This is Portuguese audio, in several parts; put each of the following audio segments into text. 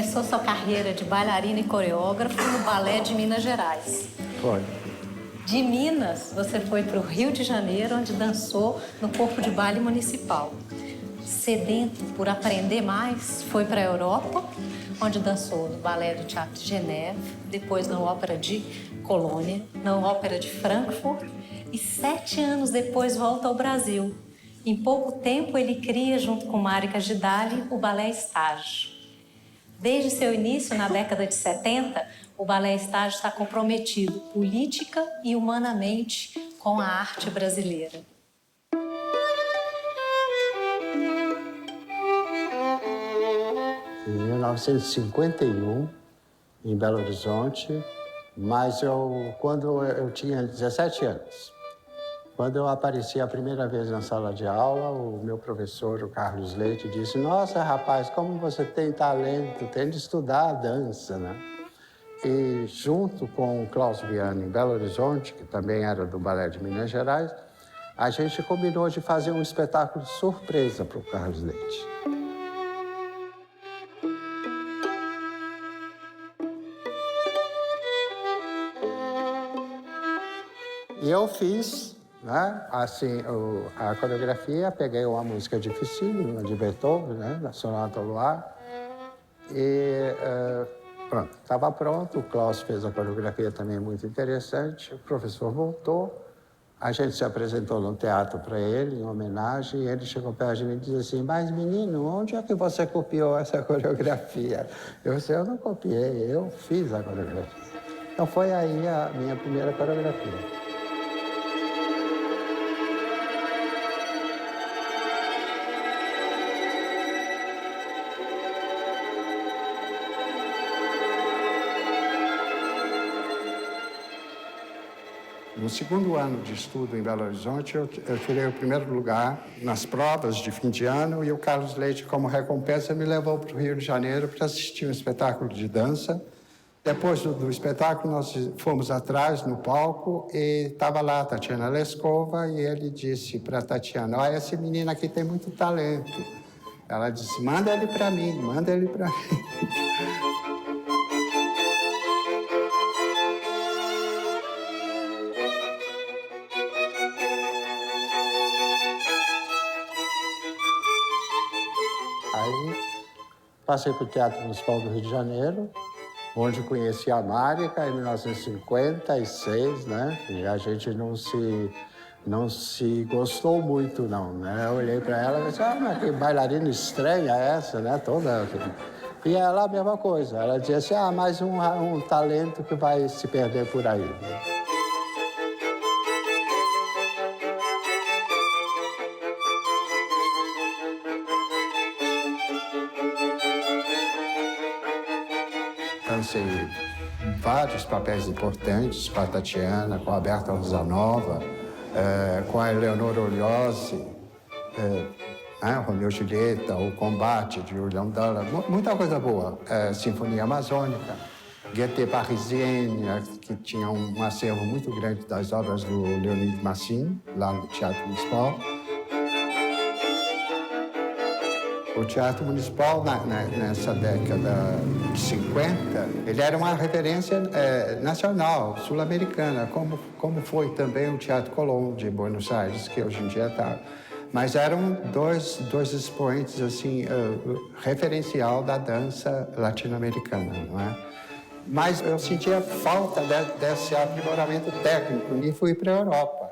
começou sua carreira de bailarina e coreógrafa no Balé de Minas Gerais. Foi. De Minas, você foi para o Rio de Janeiro, onde dançou no Corpo de Baile Municipal. Sedento por aprender mais, foi para a Europa, onde dançou no Balé do Teatro de Geneve, depois na Ópera de Colônia, na Ópera de Frankfurt e 7 anos depois volta ao Brasil. Em pouco tempo, ele cria, junto com Marica Gidali, o Balé Estágio. Desde seu início, na década de 70, o Balé Estágio está comprometido política e humanamente com a arte brasileira. Em 1951, em Belo Horizonte, mas quando eu tinha 17 anos. Quando eu apareci a primeira vez na sala de aula, o meu professor, o Carlos Leite, disse: "Nossa, rapaz, como você tem talento, tem de estudar a dança, né?" E junto com o Klaus Viana, em Belo Horizonte, que também era do Balé de Minas Gerais, a gente combinou de fazer um espetáculo de surpresa para o Carlos Leite. E eu fiz, né, assim, a coreografia, peguei uma música dificílima de Beethoven, né, da Sonata ao Luar, e pronto, estava pronto. O Klaus fez a coreografia também muito interessante, o professor voltou, a gente se apresentou no teatro para ele, em homenagem, e ele chegou perto de mim e disse assim: "Mas, menino, onde é que você copiou essa coreografia?" Eu disse: "Eu não copiei, eu fiz a coreografia." Então foi aí a minha primeira coreografia. No segundo ano de estudo em Belo Horizonte, eu tirei o primeiro lugar nas provas de fim de ano e o Carlos Leite, como recompensa, me levou para o Rio de Janeiro para assistir um espetáculo de dança. Depois do espetáculo, nós fomos atrás no palco e estava lá a Tatiana Leskova e ele disse para a Tatiana: "Olha, esse menino aqui tem muito talento." Ela disse: "Manda ele para mim, manda ele para mim." Aí passei para o Teatro Municipal do Rio de Janeiro, onde conheci a Marica em 1956, né? E a gente não se gostou muito, não, né? Eu olhei para ela e disse: "Ah, mas que bailarina estranha essa, né? Toda..." E ela, a mesma coisa. Ela dizia assim: "Ah, mais um talento que vai se perder por aí." Dancei vários papéis importantes com a Tatiana, com a Berta Rosanova, com a Eleonora Oliosi, Romeu e Julieta, O Combate, de William Dollar, muita coisa boa. Sinfonia Amazônica, Gaieté Parisienne, que tinha um acervo muito grande das obras do Leonid Massin, lá no Teatro Municipal. O Teatro Municipal, nessa década de 50, ele era uma referência nacional, sul-americana, como foi também o Teatro Colón de Buenos Aires, que hoje em dia está. Mas eram dois expoentes, assim, referencial da dança latino-americana, não é? Mas eu sentia falta desse aprimoramento técnico e fui para a Europa.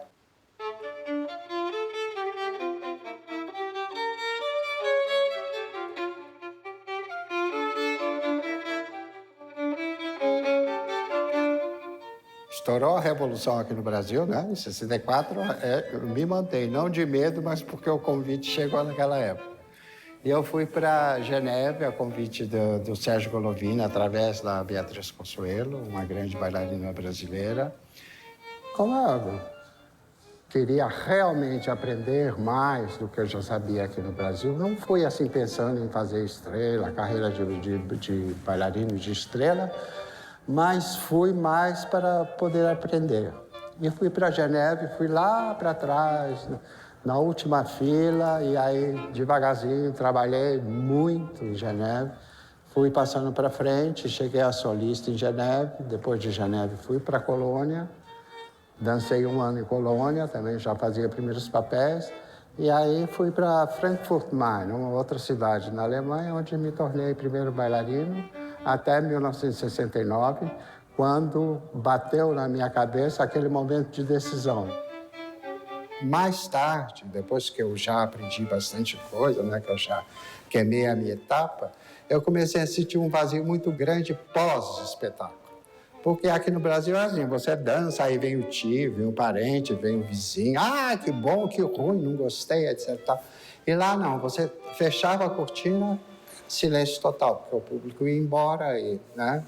Estourou a Revolução aqui no Brasil, né? Em 64, eu me mantei, não de medo, mas porque o convite chegou naquela época. E eu fui para Geneve, a convite do Sérgio Golovin, através da Beatriz Consuelo, uma grande bailarina brasileira. Como eu queria realmente aprender mais do que eu já sabia aqui no Brasil, não fui assim pensando em fazer estrela, carreira de bailarino de estrela, mas fui mais para poder aprender. E fui para Geneve, fui lá para trás, na última fila, e aí devagarzinho trabalhei muito em Geneve. fui passando para frente, cheguei a solista em Geneve, depois de Geneve fui para Colônia, dancei 1 ano em Colônia, também já fazia primeiros papéis, e aí fui para Frankfurt Main, uma outra cidade na Alemanha, onde me tornei primeiro bailarino, até 1969, quando bateu na minha cabeça aquele momento de decisão. Mais tarde, depois que eu já aprendi bastante coisa, né, que eu já queimei a minha etapa, eu comecei a sentir um vazio muito grande pós-espetáculo. Porque aqui no Brasil é assim, você dança, aí vem o tio, vem o parente, vem o vizinho. Ah, que bom, que ruim, não gostei, etc. E lá não, você fechava a cortina, silêncio total, porque o público ia embora, né?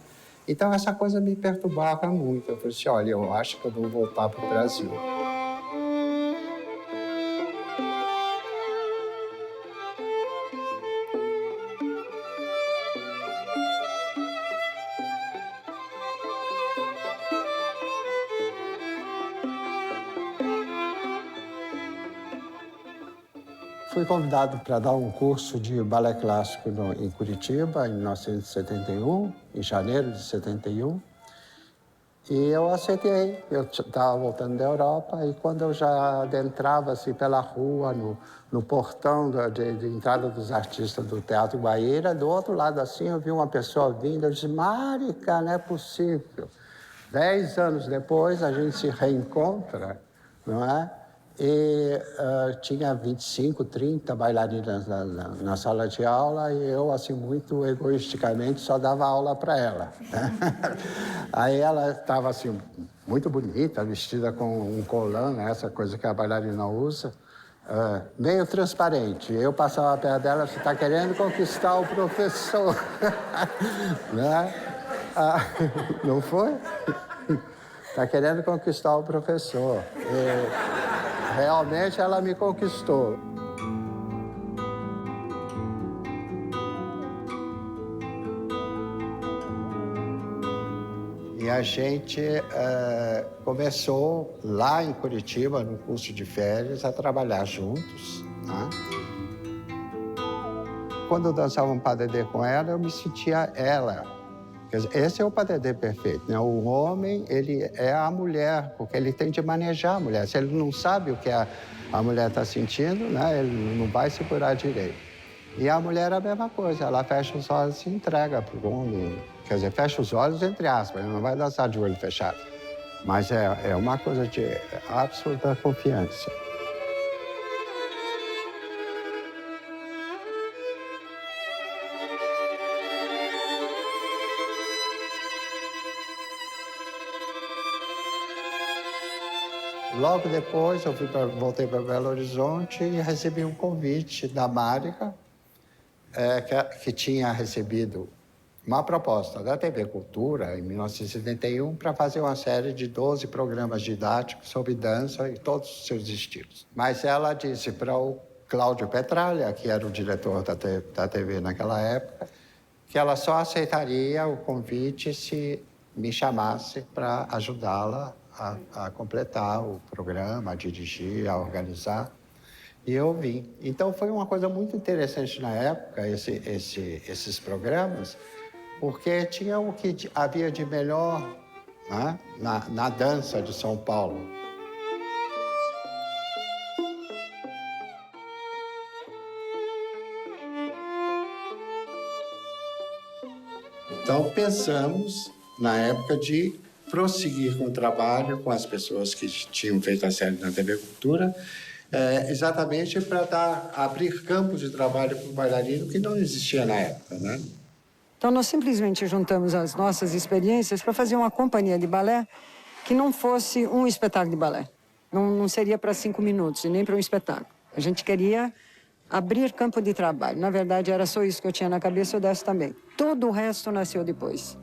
Então essa coisa me perturbava muito. Eu falei assim, olha, eu acho que eu vou voltar para o Brasil. Fui convidado para dar um curso de balé clássico em Curitiba, em 1971, em janeiro de 71. E eu aceitei. Eu estava voltando da Europa e quando eu já adentrava assim, pela rua, no portão de entrada dos artistas do Teatro Guaíra, do outro lado assim eu vi uma pessoa vindo. Eu disse, Marica, não é possível. 10 anos depois a gente se reencontra, não é? E tinha 25, 30 bailarinas na sala de aula e eu, assim, muito egoisticamente, só dava aula para ela. Né? Aí ela estava, assim, muito bonita, vestida com um colã, né? Essa coisa que a bailarina usa, meio transparente. Eu passava perto dela, você está querendo conquistar o professor. Né? Não foi? Está querendo conquistar o professor. Realmente ela me conquistou. E a gente começou lá em Curitiba, no curso de férias, a trabalhar juntos. Né? Quando eu dançava um padedê com ela, eu me sentia ela. Quer dizer, esse é o padedê perfeito, né? O homem, ele é a mulher, porque ele tem de manejar a mulher. Se ele não sabe o que a mulher está sentindo, né? Ele não vai segurar direito. E a mulher é a mesma coisa, ela fecha os olhos e se entrega para o homem. Quer dizer, fecha os olhos entre aspas, não vai dançar de olho fechado. Mas é uma coisa de absoluta confiança. Logo depois, eu voltei para Belo Horizonte e recebi um convite da Marica, que tinha recebido uma proposta da TV Cultura, em 1971, para fazer uma série de 12 programas didáticos sobre dança e todos os seus estilos. Mas ela disse para o Cláudio Petralha, que era o diretor da TV naquela época, que ela só aceitaria o convite se me chamasse para ajudá-la a completar o programa, a dirigir, a organizar. E eu vim. Então, foi uma coisa muito interessante na época, esses programas, porque tinha o que havia de melhor, né, na dança de São Paulo. Então, pensamos, na época, de prosseguir com o trabalho com as pessoas que tinham feito a série na TV Cultura, exatamente para abrir campos de trabalho para o bailarino que não existia na época, né? Então, nós simplesmente juntamos as nossas experiências para fazer uma companhia de balé que não fosse um espetáculo de balé. Não seria para 5 minutos e nem para um espetáculo. A gente queria abrir campo de trabalho. Na verdade, era só isso que eu tinha na cabeça, eu desse também. Todo o resto nasceu depois.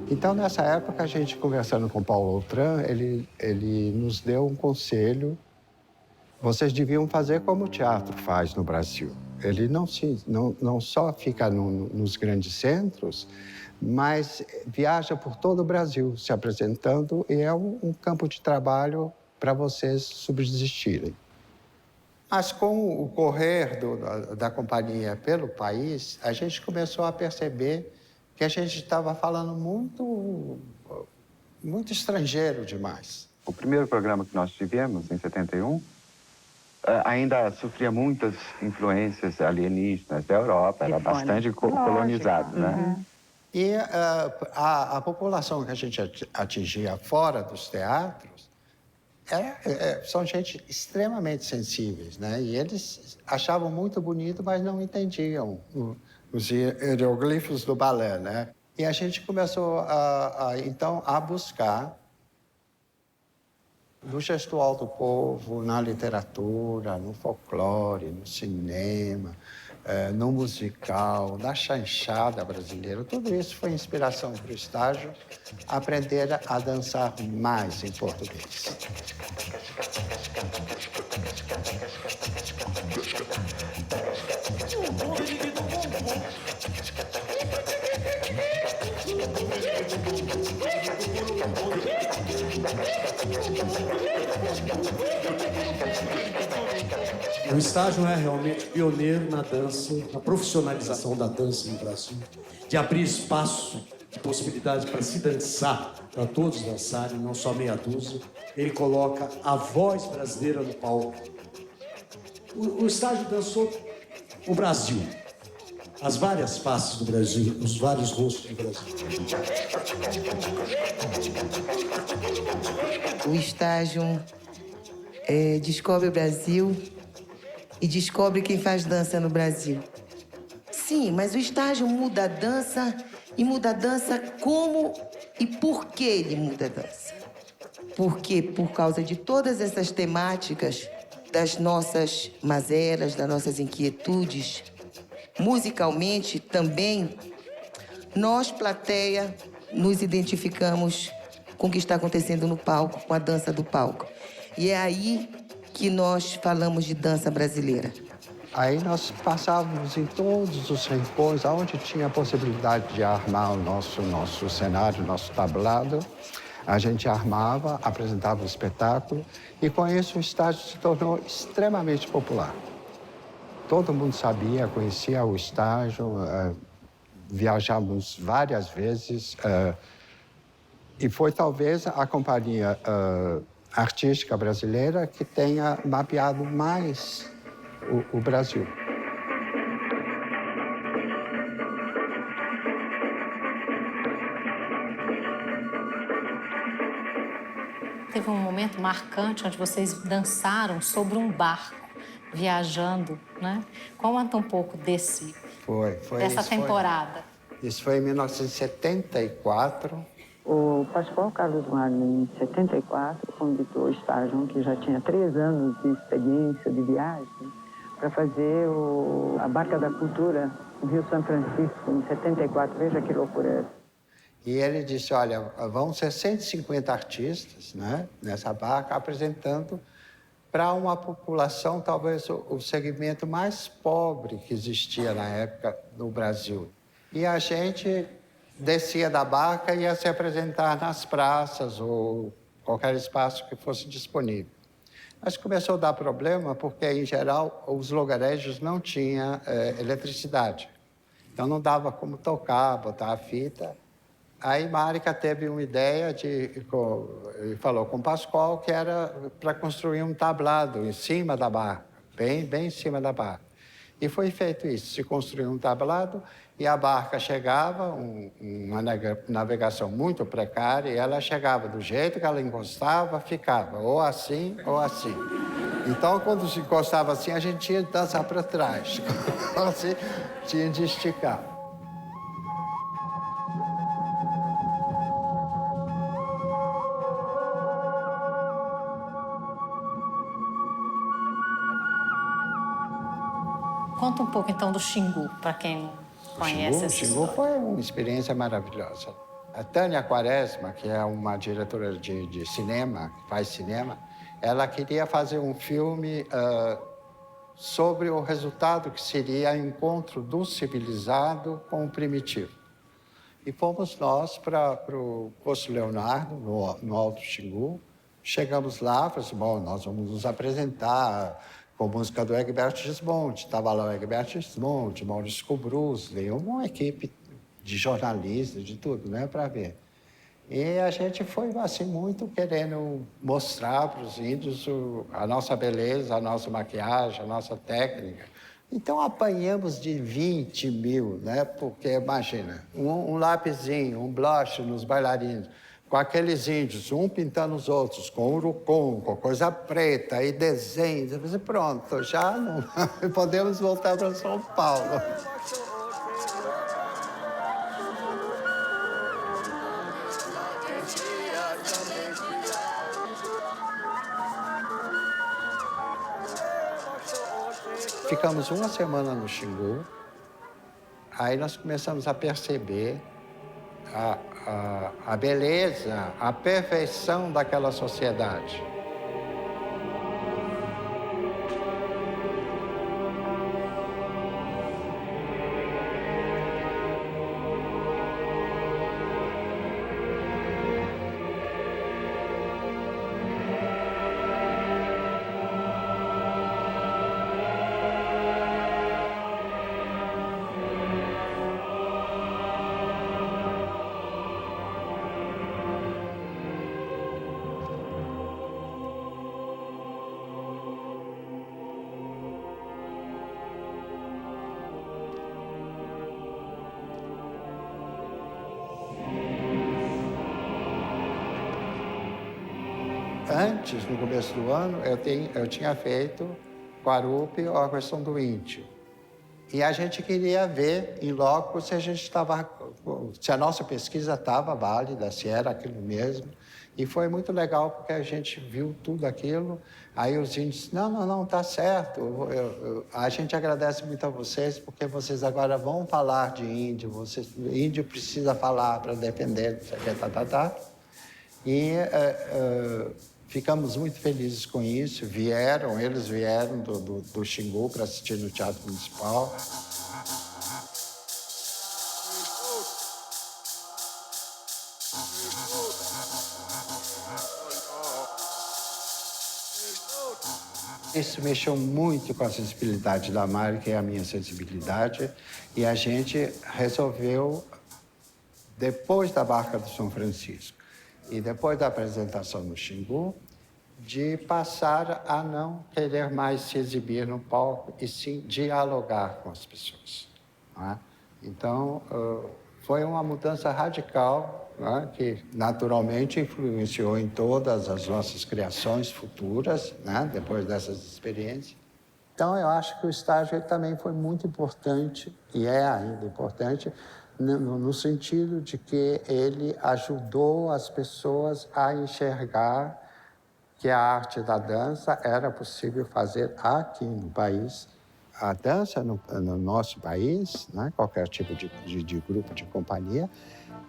Então, nessa época, a gente conversando com o Paulo Outram, ele nos deu um conselho. Vocês deviam fazer como o teatro faz no Brasil. Ele não só fica nos grandes centros, mas viaja por todo o Brasil se apresentando e é um campo de trabalho para vocês subsistirem. Mas com o correr da companhia pelo país, a gente começou a perceber que a gente estava falando muito estrangeiro demais. O primeiro programa que nós tivemos, em 71, ainda sofria muitas influências alienígenas da Europa, era bastante colonizado, né? E a população que a gente atingia fora dos teatros são gente extremamente sensíveis, né? E eles achavam muito bonito, mas não entendiam os hieroglifos do balé, né? E a gente começou, então, a buscar no gestual do povo, na literatura, no folclore, no cinema, no musical, na chanchada brasileira. Tudo isso foi inspiração para o estágio aprender a dançar mais em português. O estágio é realmente pioneiro na dança, na profissionalização da dança no Brasil, de abrir espaço de possibilidade para se dançar, para todos dançarem, não só meia dúzia. Ele coloca a voz brasileira no palco. O estágio dançou o Brasil, as várias faces do Brasil, os vários rostos do Brasil. O estágio descobre o Brasil e descobre quem faz dança no Brasil. Sim, mas o estágio muda a dança e muda a dança como e por que ele muda a dança. Porque por causa de todas essas temáticas, das nossas mazelas, das nossas inquietudes, musicalmente também, nós, plateia, nos identificamos com o que está acontecendo no palco, com a dança do palco. E é aí que nós falamos de dança brasileira. Aí nós passávamos em todos os rincões, onde tinha a possibilidade de armar o nosso cenário, o nosso tablado. A gente armava, apresentava o espetáculo e com isso o estágio se tornou extremamente popular. Todo mundo sabia, conhecia o estágio, viajamos várias vezes e foi talvez a companhia artística brasileira que tenha mapeado mais o Brasil. Teve um momento marcante onde vocês dançaram sobre um barco, viajando, né? Conta um pouco dessa temporada. Isso foi em 1974. O Pascoal Carlos Magno, em 74, convidou o estágio, que já tinha 3 anos de experiência de viagem, para fazer a Barca da Cultura no Rio São Francisco, em 74. Veja que loucura é essa. E ele disse, olha, vão ser 150 artistas, né, nessa barca, apresentando para uma população, talvez o segmento mais pobre que existia na época no Brasil. E a gente descia da barca e ia se apresentar nas praças ou qualquer espaço que fosse disponível. Mas começou a dar problema porque, em geral, os lugarejos não tinham eletricidade. Então, não dava como tocar, botar a fita. Aí, Márica teve uma ideia e falou com o Pascoal que era para construir um tablado em cima da barca, bem em cima da barca. E foi feito isso, se construiu um tablado e a barca chegava, uma navegação muito precária, e ela chegava do jeito que ela encostava, ficava ou assim ou assim. Então, quando se encostava assim, a gente tinha de dançar para trás, assim, tinha de esticar. Conta um pouco, então, do Xingu, para quem não conhece essa Xingu história. foi uma experiência maravilhosa. A Tânia Quaresma, que é uma diretora de cinema, que faz cinema, ela queria fazer um filme sobre o resultado que seria o encontro do civilizado com o primitivo. E fomos nós para o Poço Leonardo, no Alto Xingu. Chegamos lá, falamos assim, bom, nós vamos nos apresentar com música do Egberto Gismonti. Estava lá o Egberto Gismonti, Maurício Kubrusli, uma equipe de jornalistas, de tudo, né, para ver. E a gente foi, assim, muito querendo mostrar para os índios a nossa beleza, a nossa maquiagem, a nossa técnica. Então, apanhamos de 20 mil, né? Porque, imagina, um lapisinho, um blush nos bailarinos, com aqueles índios, um pintando os outros, com urucum, com coisa preta e desenhos. Eu falei, pronto, já não podemos voltar para São Paulo. Ficamos uma semana no Xingu, aí nós começamos a perceber a beleza, a perfeição daquela sociedade. Antes, no começo do ano, eu tinha feito Guarupi, ou a questão do índio. E a gente queria ver, em loco, se a nossa pesquisa estava válida, se era aquilo mesmo. E foi muito legal, porque a gente viu tudo aquilo. Aí os índios, não, tá certo. A gente agradece muito a vocês, porque vocês agora vão falar de índio. O índio precisa falar para defender, não sei o que, E ficamos muito felizes com isso. Eles vieram do Xingu para assistir no Teatro Municipal. Isso mexeu muito com a sensibilidade da Mari, que é a minha sensibilidade, e a gente resolveu, depois da Barca do São Francisco e depois da apresentação no Xingu, de passar a não querer mais se exibir no palco e sim dialogar com as pessoas. Não é? Então, foi uma mudança radical, né, que naturalmente influenciou em todas as nossas criações futuras, né, depois dessas experiências. Então, eu acho que o estágio também foi muito importante, e é ainda importante, no sentido de que ele ajudou as pessoas a enxergar que a arte da dança era possível fazer aqui no país. A dança no nosso país, né, qualquer tipo de grupo, de companhia,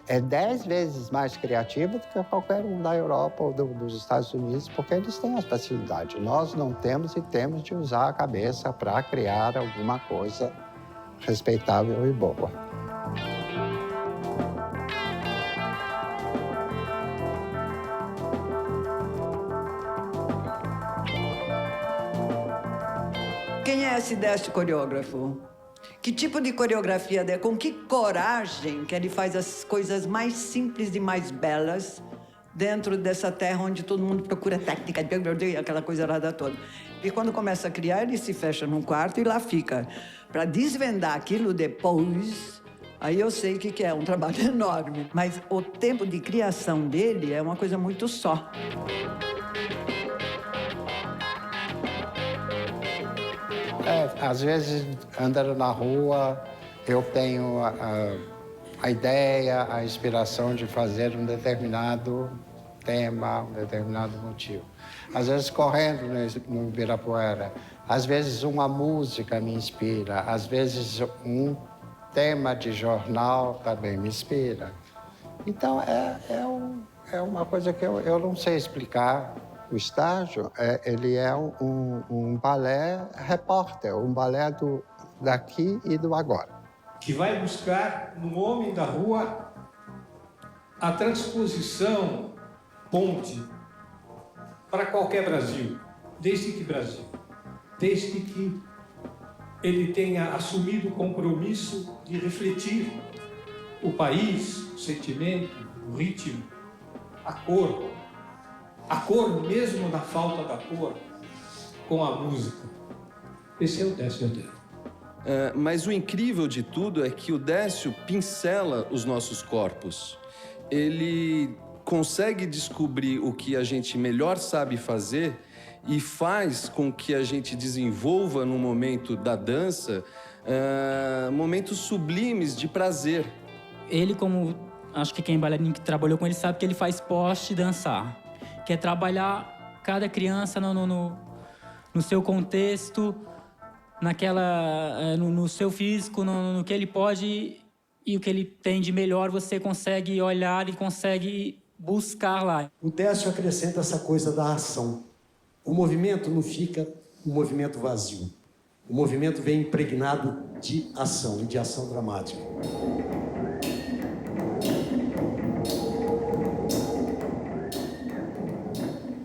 é 10 vezes mais criativa do que qualquer um da Europa ou dos Estados Unidos, porque eles têm a facilidade. Nós não temos e temos de usar a cabeça para criar alguma coisa respeitável e boa. Quem é esse deste coreógrafo? Que tipo de coreografia é? Com que coragem que ele faz as coisas mais simples e mais belas dentro dessa terra onde todo mundo procura técnica, aquela coisa errada toda. E quando começa a criar, ele se fecha num quarto e lá fica. Para desvendar aquilo depois, aí eu sei que é um trabalho enorme. Mas o tempo de criação dele é uma coisa muito só. Às vezes, andando na rua, eu tenho a ideia, a inspiração de fazer um determinado tema, um determinado motivo. Às vezes, correndo no Ibirapuera, às vezes uma música me inspira, às vezes um tema de jornal também me inspira. Então, é uma coisa que eu não sei explicar. O estágio, ele é um balé repórter, um balé daqui e do agora. Que vai buscar no homem da rua a transposição ponte para qualquer Brasil, desde que ele tenha assumido o compromisso de refletir o país, o sentimento, o ritmo, a cor mesmo na falta da cor, com a música. Esse é o Décio Odeiro. Mas o incrível de tudo é que o Décio pincela os nossos corpos. Ele consegue descobrir o que a gente melhor sabe fazer e faz com que a gente desenvolva no momento da dança momentos sublimes de prazer. Ele, como acho que quem bailarino que trabalhou com ele sabe que ele faz poste dançar, que é trabalhar cada criança no seu contexto, no seu físico, no que ele pode e o que ele tem de melhor você consegue olhar e consegue buscar lá. O Décio acrescenta essa coisa da ação. O movimento não fica um movimento vazio. O movimento vem impregnado de ação e de ação dramática.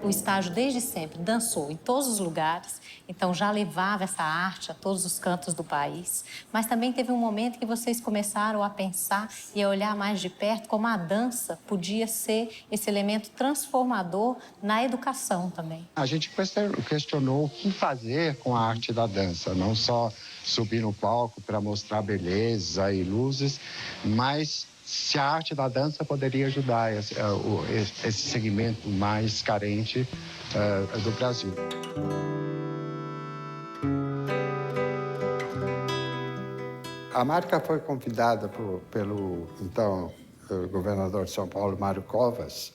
O estágio, desde sempre, dançou em todos os lugares, então já levava essa arte a todos os cantos do país. Mas também teve um momento que vocês começaram a pensar e a olhar mais de perto como a dança podia ser esse elemento transformador na educação também. A gente questionou o que fazer com a arte da dança, não só subir no palco para mostrar beleza e luzes, mas se a arte da dança poderia ajudar esse segmento mais carente do Brasil. A marca foi convidada pelo, então, governador de São Paulo, Mário Covas,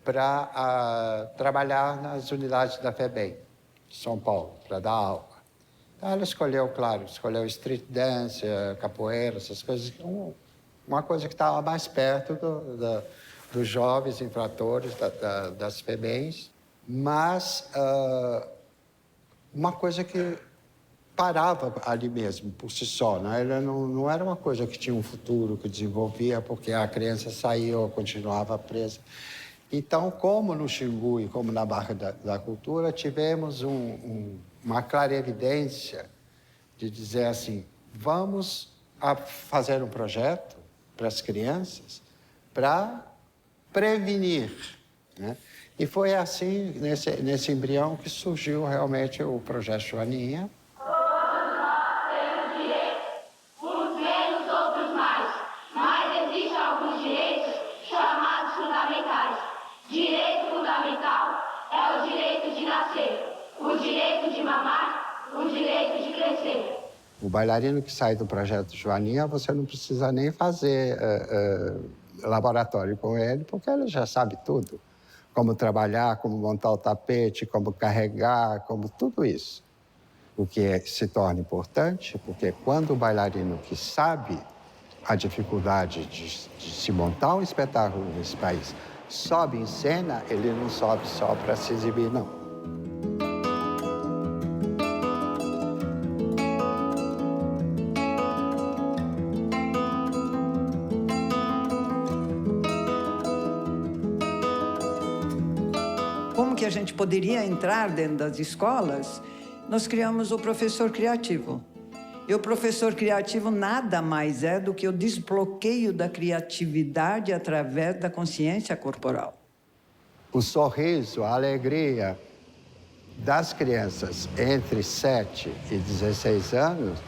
para trabalhar nas unidades da FEBEM, de São Paulo, para dar aula. Então, ela escolheu street dance, capoeira, essas coisas, uma coisa que estava mais perto dos jovens infratores das FEBEMs, mas uma coisa que parava ali mesmo, por si só. Né? Ela não era uma coisa que tinha um futuro, que desenvolvia, porque a criança saía ou continuava presa. Então, como no Xingu e como na Barra da Cultura, tivemos uma clarevidência de dizer assim, vamos fazer um projeto para as crianças, para prevenir. Né? E foi assim, nesse embrião, que surgiu realmente o Projeto Joaninha. Todos nós temos direitos, uns menos, outros mais. Mas existem alguns direitos chamados fundamentais. Direito fundamental é o direito de nascer, o direito de mamar, o direito de crescer. O bailarino que sai do Projeto Joaninha, você não precisa nem fazer laboratório com ele, porque ele já sabe tudo. Como trabalhar, como montar o tapete, como carregar, como tudo isso. O que se torna importante, porque quando o bailarino que sabe a dificuldade de se montar um espetáculo nesse país sobe em cena, ele não sobe só para se exibir, não. Como que a gente poderia entrar dentro das escolas? Nós criamos o professor criativo. E o professor criativo nada mais é do que o desbloqueio da criatividade através da consciência corporal. O sorriso, a alegria das crianças entre 7 e 16 anos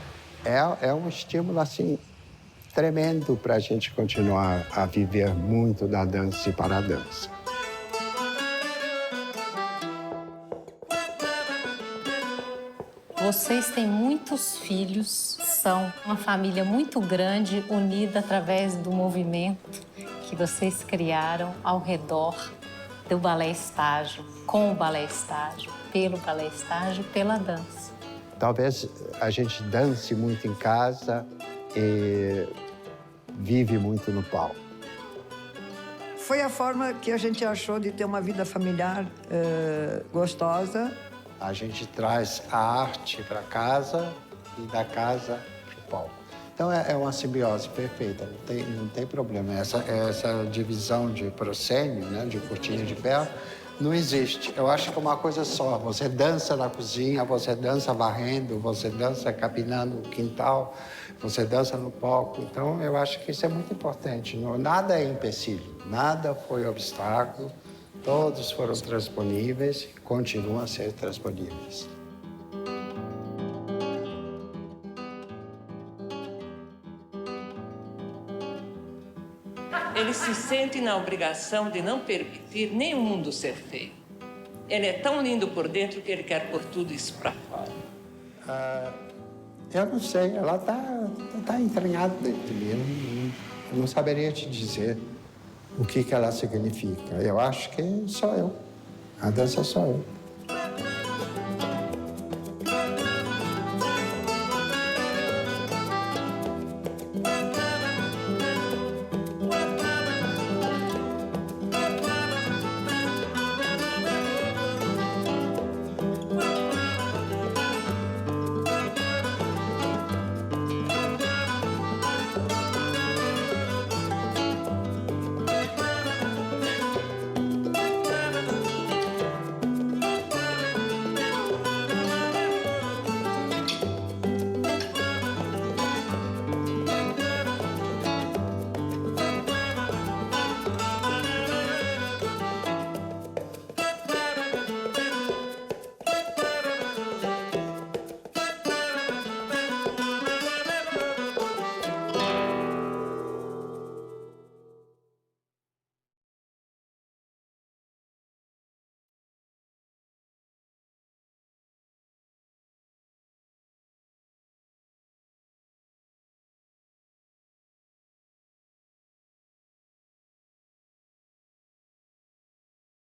é um estímulo assim tremendo para a gente continuar a viver muito da dança e para a dança. Vocês têm muitos filhos, são uma família muito grande, unida através do movimento que vocês criaram ao redor do balé estágio, com o balé estágio, pelo balé estágio, pela dança. Talvez a gente dance muito em casa e vive muito no palco. foi a forma que a gente achou de ter uma vida familiar gostosa. A gente traz a arte para casa e da casa para o palco. Então é uma simbiose perfeita, não tem problema. Essa divisão de proscênio, né, de cortina de ferro, não existe. Eu acho que é uma coisa só. Você dança na cozinha, você dança varrendo, você dança capinando o quintal, você dança no palco. Então eu acho que isso é muito importante. Nada é empecilho, nada foi obstáculo. Todos foram transponíveis e continuam a ser transponíveis. Ele se sente na obrigação de não permitir nem o mundo ser feio. Ele é tão lindo por dentro que ele quer pôr tudo isso para fora. Eu não sei, ela tá entranhada dentro de mim. Eu não saberia te dizer o que ela significa. Eu acho que sou eu. A dança sou eu.